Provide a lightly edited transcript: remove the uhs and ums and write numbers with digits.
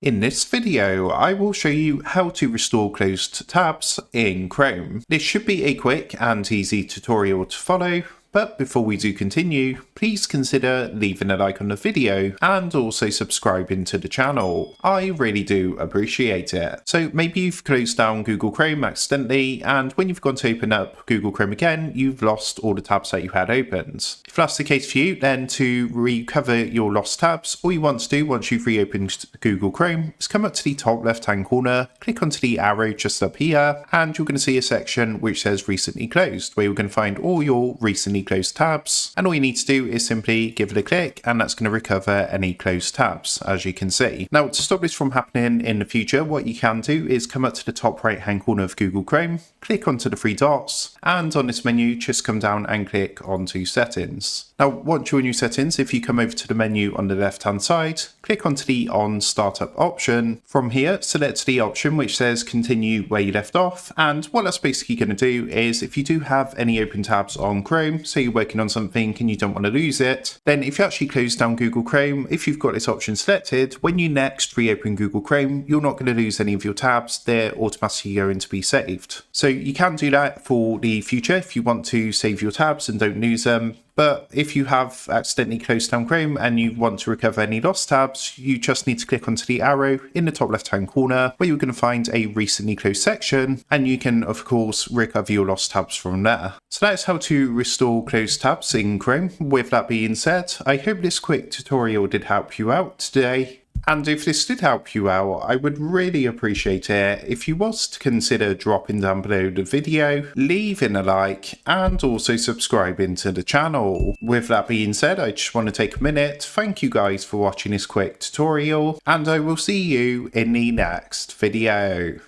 In this video, I will show you how to restore closed tabs in Chrome. This should be a quick and easy tutorial to follow, but before we do continue, please consider leaving a like on the video and also subscribing to the channel. I really do appreciate it. So maybe you've closed down Google Chrome accidentally, and when you've gone to open up Google Chrome again, you've lost all the tabs that you had opened. If that's the case for you, then to recover your lost tabs, all you want to do once you've reopened Google Chrome is come up to the top left hand corner, click onto the arrow just up here, and you're going to see a section which says recently closed, where you're going to find all your recently closed tabs, and all you need to do is simply give it a click, and that's going to recover any closed tabs, as you can see. Now, to stop this from happening in the future, what you can do is come up to the top right hand corner of Google Chrome, click onto the three dots, and on this menu just come down and click onto settings. Now, once you're in your settings, if you come over to the menu on the left hand side, click onto the on startup option. From here, select the option which says continue where you left off, and what that's basically going to do is if you do have any open tabs on Chrome, so you're working on something and you don't want to lose it, then if you actually close down Google Chrome, if you've got this option selected, when you next reopen Google Chrome, you're not going to lose any of your tabs. They're automatically going to be saved. So you can do that for the future if you want to save your tabs and don't lose them. But if you have accidentally closed down Chrome and you want to recover any lost tabs, you just need to click onto the arrow in the top left hand corner where you're going to find a recently closed section, and you can of course recover your lost tabs from there. So that's how to restore closed tabs in Chrome. With that being said, I hope this quick tutorial did help you out today. And if this did help you out, I would really appreciate it if you was to consider dropping down below the video, leaving a like, and also subscribing to the channel. With that being said, I just want to take a minute, thank you guys for watching this quick tutorial, and I will see you in the next video.